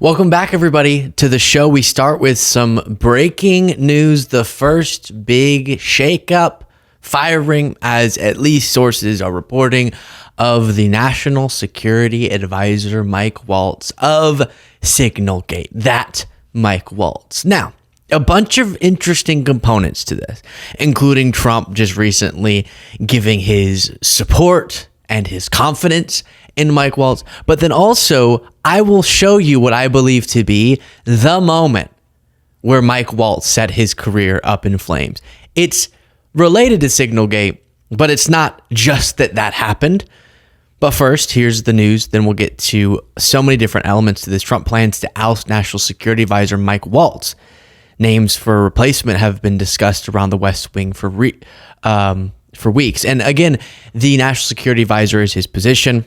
Welcome back, everybody, to the show. We start with some breaking news. The first big shakeup, firing, as at least sources are reporting, of the National Security Advisor Mike Waltz of Signalgate. That Mike Walz. Now, a bunch of interesting components to this, including Trump just recently giving his support and his confidence in Mike Waltz. But then also, I will show you what I believe to be the moment where Mike Waltz set his career up in flames. It's related to Signalgate, but it's not just that happened. But first, here's the news. Then we'll get to so many different elements to this. Trump plans to oust National Security Advisor Mike Waltz. Names for replacement have been discussed around the West Wing for weeks. And again, the National Security Advisor is his position.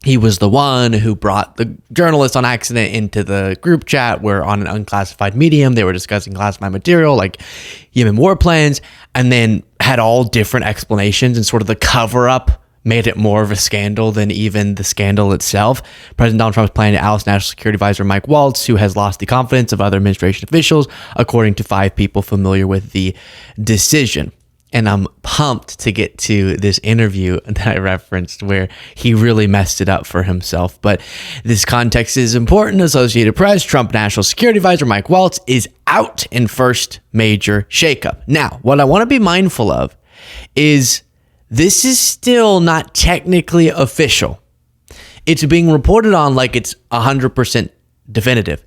He was the one who brought the journalist on accident into the group chat where on an unclassified medium, they were discussing classified material like Yemen war plans, and then had all different explanations, and sort of the cover-up made it more of a scandal than even the scandal itself. President Donald Trump is planning to oust National Security Advisor Mike Waltz, who has lost the confidence of other administration officials, according to 5 people familiar with the decision. And I'm pumped to get to this interview that I referenced where he really messed it up for himself. But this context is important. Associated Press, Trump National Security Advisor Mike Waltz is out in first major shakeup. Now, what I want to be mindful of is this is still not technically official. It's being reported on like it's 100% definitive.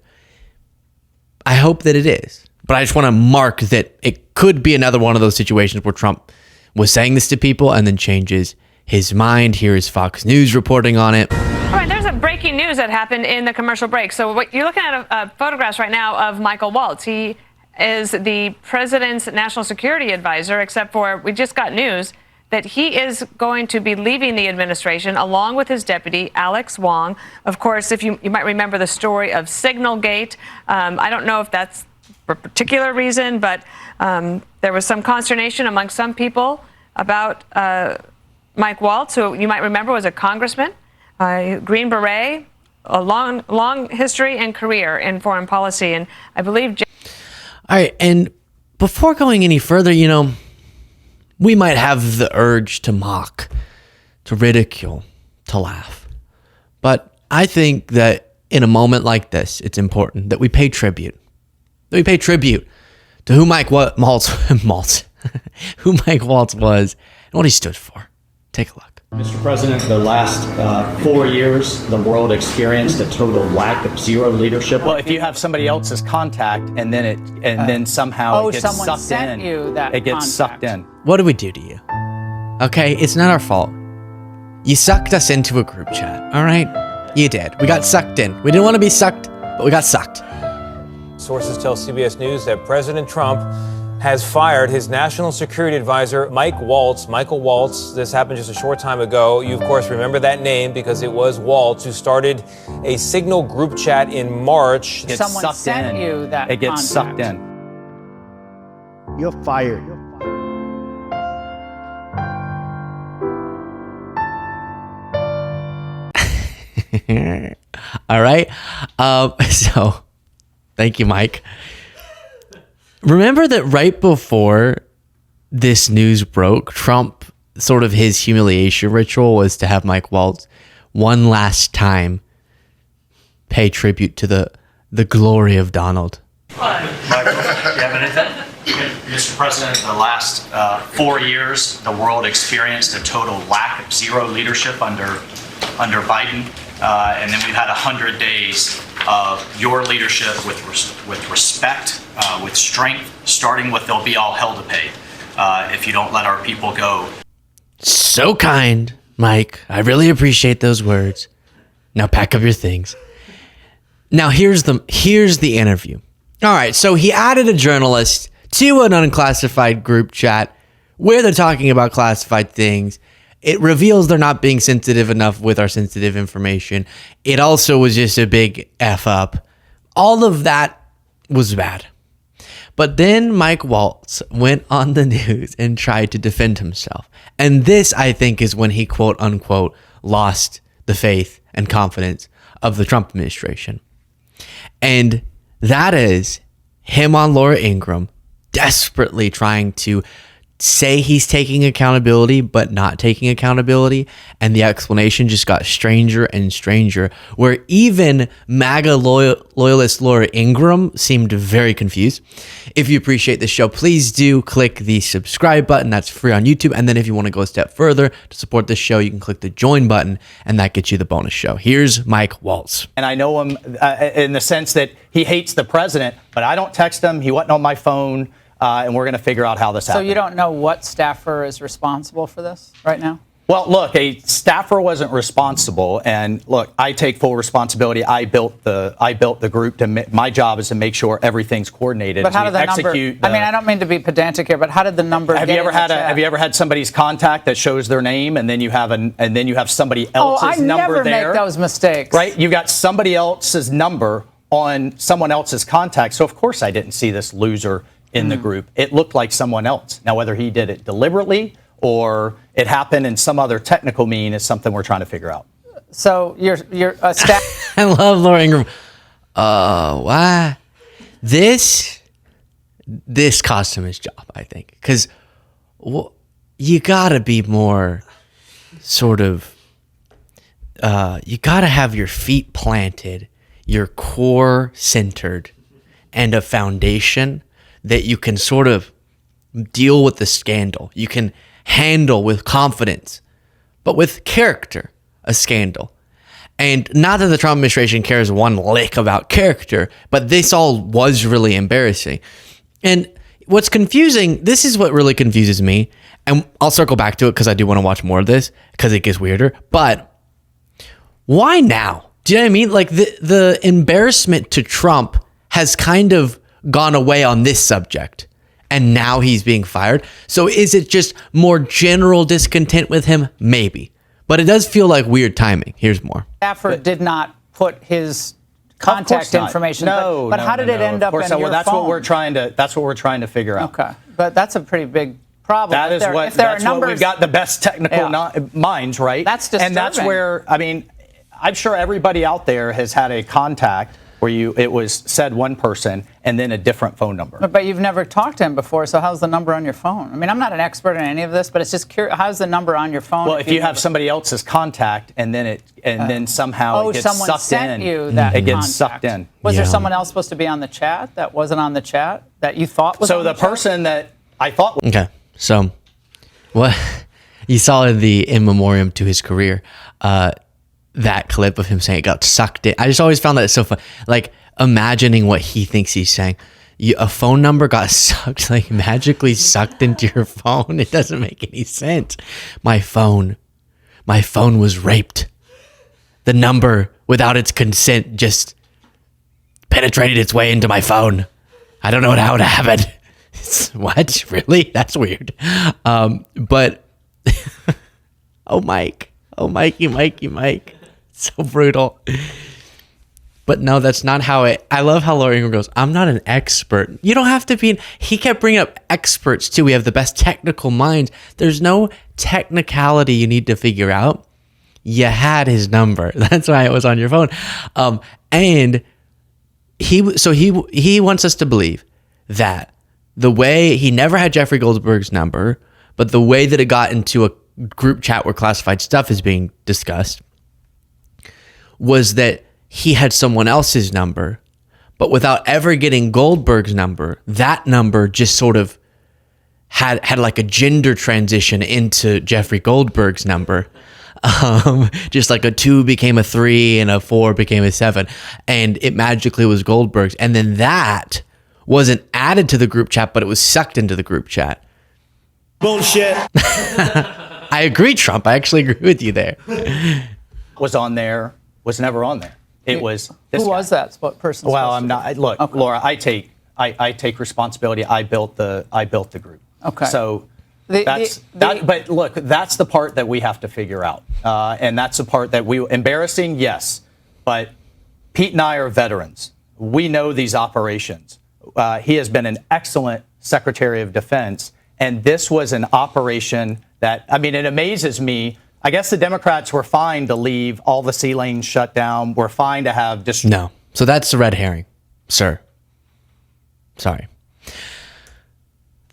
I hope that it is. But I just want to mark that it could be another one of those situations where Trump was saying this to people and then changes his mind. Here is Fox News reporting on it. All right, there's a breaking news that happened in the commercial break. So what you're looking at photographs right now of Michael Waltz. He is the president's national security advisor, except for we just got news that he is going to be leaving the administration along with his deputy, Alex Wong. Of course, if you might remember the story of Signalgate. I don't know if that's for a particular reason, but there was some consternation among some people about Mike Waltz, who you might remember was a congressman, Green Beret, a long history and career in foreign policy, and I believe. All right, and before going any further, we might have the urge to mock, to ridicule, to laugh, but I think that in a moment like this, it's important that we pay tribute. We pay tribute to who Mike Waltz who Mike Waltz was and what he stood for. Take a look. Mr. President, the last 4 years, the world experienced a total lack of zero leadership. Well, if you have somebody else's contact and then somehow it gets sucked in, it gets sucked in. What did we do to you? Okay, it's not our fault. You sucked us into a group chat, all right? You did. We got sucked in. We didn't want to be sucked, but we got sucked. Sources tell CBS News that President Trump has fired his national security advisor, Mike Waltz. Michael Waltz, this happened just a short time ago. You, of course, remember that name because it was Waltz who started a Signal group chat in March. Someone sent you that. It gets sucked in. You're fired. All right. So thank you, Mike. Remember that right before this news broke, Trump, sort of his humiliation ritual was to have Mike Waltz one last time pay tribute to the glory of Donald. Michael, do you have anything? Mr. President, the last 4 years, the world experienced a total lack of zero leadership under Biden. And then we've had 100 days of your leadership with respect, with strength, starting with there'll be all hell to pay if you don't let our people go. So kind, Mike. I really appreciate those words. Now pack up your things. Now here's the interview. All right, so he added a journalist to an unclassified group chat where they're talking about classified things. It reveals they're not being sensitive enough with our sensitive information. It also was just a big F up. All of that was bad. But then Mike Waltz went on the news and tried to defend himself. And this, I think, is when he, quote unquote, lost the faith and confidence of the Trump administration. And that is him on Laura Ingraham, desperately trying to say he's taking accountability, but not taking accountability. And the explanation just got stranger and stranger, where even MAGA loyalist Laura Ingraham seemed very confused. If you appreciate the show, please do click the subscribe button. That's free on YouTube. And then if you want to go a step further to support this show, you can click the join button, and that gets you the bonus show. Here's Mike Walz. And I know him in the sense that he hates the president, but I don't text him. He wasn't on my phone. And we're going to figure out how this happened. So you don't know what staffer is responsible for this right now? Well, look, a staffer wasn't responsible, and look, I take full responsibility. I built the group. My job is to make sure everything's coordinated. But how did the number? I mean, I don't mean to be pedantic here, but how did the number? Have you ever had somebody's contact that shows their name, and then you have somebody else's number there? I never make those mistakes. Right? You got somebody else's number on someone else's contact. So of course I didn't see this loser in the group. It looked like someone else. Now, whether he did it deliberately or it happened in some other technical mean is something we're trying to figure out. So you're a staff. I love Laura Ingraham. Why? This cost him his job, I think, because you gotta be more sort of. You gotta have your feet planted, your core centered, and a foundation that you can sort of deal with the scandal. You can handle with confidence, but with character, a scandal. And not that the Trump administration cares one lick about character, but this all was really embarrassing. And what's confusing, this is what really confuses me, and I'll circle back to it because I do want to watch more of this because it gets weirder, but why now? Do you know what I mean? Like the embarrassment to Trump has kind of gone away on this subject, and now he's being fired. So is it just more general discontent with him? Maybe. But it does feel like weird timing. Here's more. Staffer did not put his contact information. But how did it end up in your that's phone? That's what we're trying to figure out. Okay. But that's a pretty big problem. That's what we've got the best technical minds, right? That's disturbing. And that's where, I mean, I'm sure everybody out there has had a contact where it was said one person and then a different phone number. But you've never talked to him before, so how's the number on your phone? I mean, I'm not an expert in any of this, but it's just curious. How's the number on your phone? Well, if you have somebody else's contact and then somehow it gets someone sucked sent in, you that it gets contact. sucked in. Was there someone else supposed to be on the chat that wasn't on the chat that you thought was so on the the person that I thought was Okay, so what you saw in the in memoriam to his career, that clip of him saying it got sucked in. I just always found that so fun. Like imagining what he thinks he's saying. A phone number got sucked, like magically sucked into your phone. It doesn't make any sense. My phone was raped. The number, without its consent, just penetrated its way into my phone. I don't know how it happened. What? Really? That's weird. But oh, Mike. Oh, Mike. So brutal. But no, that's not how it. I love how Laura Ingraham goes, I'm not an expert. You don't have to be. He kept bringing up experts too. We have the best technical minds. There's no technicality you need to figure out. You had his number. That's why it was on your phone. And he wants us to believe that the way he never had Jeffrey Goldberg's number, but the way that it got into a group chat where classified stuff is being discussed was that he had someone else's number, but without ever getting Goldberg's number, that number just sort of had like a gender transition into Jeffrey Goldberg's number. Just like a 2 became a 3 and a 4 became a 7, and it magically was Goldberg's. And then that wasn't added to the group chat, but it was sucked into the group chat. Bullshit. I agree, Trump. I actually agree with you there. was on there, was never on there. It was this Who guy. was that? What person? Well, I'm not. Look, okay. Laura, I take responsibility. I built the group. Okay. So but look, that's the part that we have to figure out, and that's the part that embarrassing, yes, but Pete and I are veterans. We know these operations. He has been an excellent Secretary of Defense, and this was an operation that, I mean, it amazes me. I guess the Democrats were fine to leave all the sea lanes shut down. We're fine to have So that's the red herring, sir. Sorry.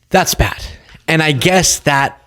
That's bad. And I guess that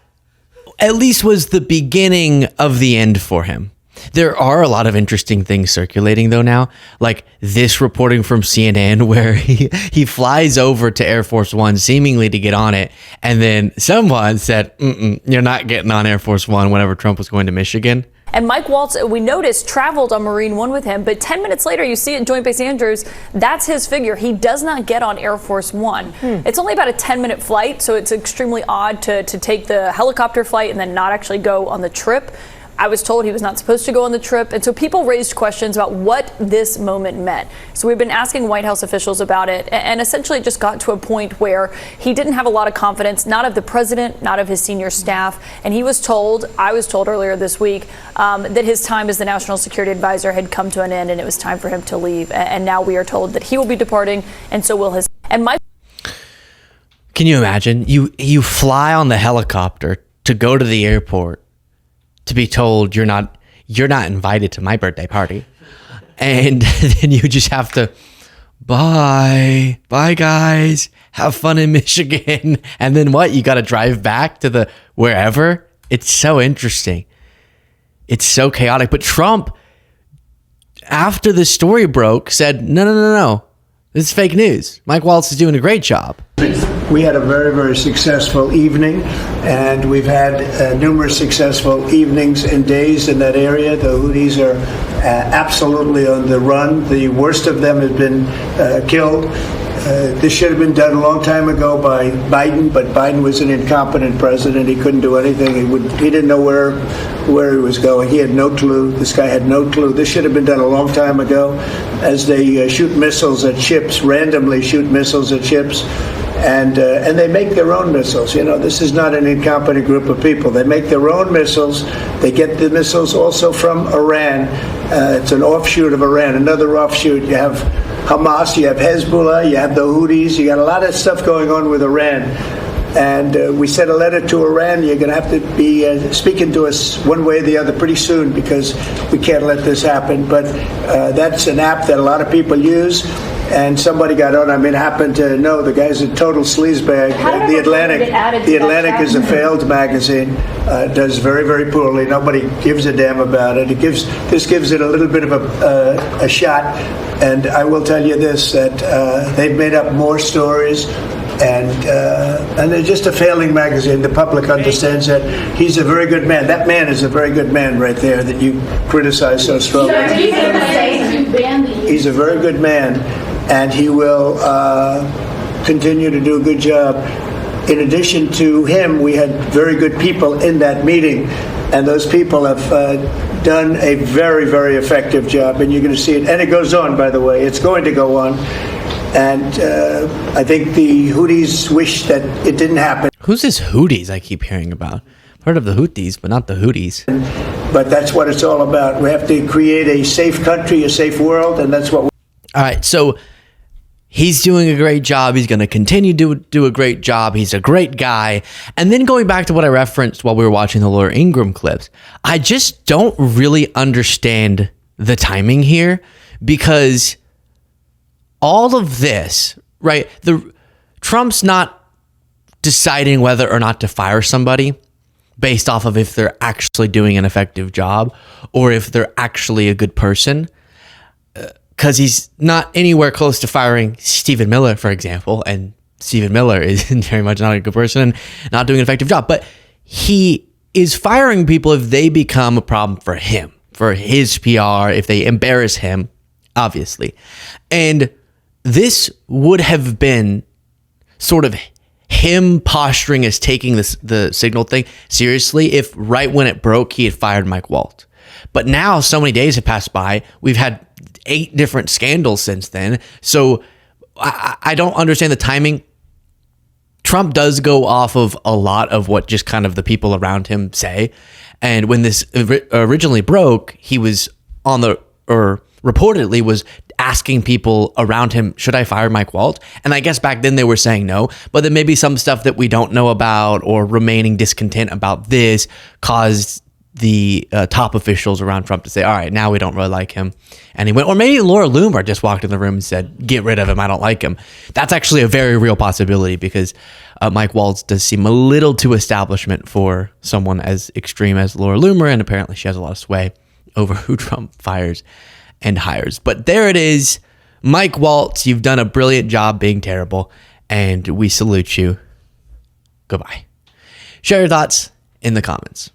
at least was the beginning of the end for him. There are a lot of interesting things circulating though now, like this reporting from CNN where he flies over to Air Force One seemingly to get on it. And then someone said, you're not getting on Air Force One whenever Trump was going to Michigan. And Mike Waltz, we noticed, traveled on Marine One with him, but 10 minutes later, you see at Joint Base Andrews, that's his figure. He does not get on Air Force One. It's only about a 10-minute flight, so it's extremely odd to take the helicopter flight and then not actually go on the trip. I was told he was not supposed to go on the trip. And so people raised questions about what this moment meant. So we've been asking White House officials about it, and essentially it just got to a point where he didn't have a lot of confidence, not of the president, not of his senior staff. And he was told, I was told earlier this week, that his time as the national security advisor had come to an end and it was time for him to leave. And now we are told that he will be departing, and so will his. And Mike. Can you imagine? You fly on the helicopter to go to the airport to be told you're not invited to my birthday party, and then you just have to bye guys, have fun in Michigan, and then what? You got to drive back to the wherever. It's so interesting. It's so chaotic. But Trump, after the story broke, said no. This is fake news. Mike Waltz is doing a great job. We had a very, very successful evening, and we've had numerous successful evenings and days in that area. The Houthis are absolutely on the run. The worst of them has been killed. This should have been done a long time ago by Biden, but Biden was an incompetent president. He couldn't do anything. He didn't know where he was going. He had no clue. This guy had no clue. This should have been done a long time ago. As they shoot missiles at ships, randomly shoot missiles at ships, and they make their own missiles. You know, this is not an incompetent group of people. They make their own missiles. They get the missiles also from Iran. It's an offshoot of Iran. Another offshoot. You have Hamas, you have Hezbollah, you have the Houthis. You got a lot of stuff going on with Iran. And we sent a letter to Iran. You're going to have to be speaking to us one way or the other pretty soon, because we can't let this happen. But that's an app that a lot of people use. And somebody got on. I mean, happened to know the guy's a total sleazebag. The Atlantic is a failed magazine. Does very, very poorly. Nobody gives a damn about it. This gives it a little bit of a shot. And I will tell you this, that they've made up more stories. And they're just a failing magazine. The public understands that. He's a very good man. That man is a very good man right there that you criticize so strongly. He's a very good man, and he will continue to do a good job. In addition to him, we had very good people in that meeting, and those people have done a very, very effective job, and you're going to see it. And it goes on, by the way. It's going to go on. And I think the Houthis wish that it didn't happen. Who's this Houthis I keep hearing about? I've heard of the Houthis, but not the Houthis. But that's what it's all about. We have to create a safe country, a safe world, and that's what. All right, so he's doing a great job. He's going to continue to do a great job. He's a great guy. And then going back to what I referenced while we were watching the Laura Ingraham clips, I just don't really understand the timing here, because all of this, right? Trump's not deciding whether or not to fire somebody based off of if they're actually doing an effective job or if they're actually a good person. Because he's not anywhere close to firing Stephen Miller, for example. And Stephen Miller is very much not a good person and not doing an effective job. But he is firing people if they become a problem for him, for his PR, if they embarrass him, obviously. And this would have been sort of him posturing as taking the signal thing seriously if right when it broke, he had fired Mike Waltz. But now so many days have passed by. We've had 8 different scandals since then. So I don't understand the timing. Trump does go off of a lot of what just kind of the people around him say. And when this originally broke, he was reportedly was asking people around him, should I fire Mike Waltz? And I guess back then they were saying no, but then maybe some stuff that we don't know about or remaining discontent about this caused the top officials around Trump to say, all right, now we don't really like him. And he went, or maybe Laura Loomer just walked in the room and said, get rid of him. I don't like him. That's actually a very real possibility because Mike Walz does seem a little too establishment for someone as extreme as Laura Loomer. And apparently she has a lot of sway over who Trump fires and hires. But there it is. Mike Waltz, you've done a brilliant job being terrible, and we salute you. Goodbye. Share your thoughts in the comments.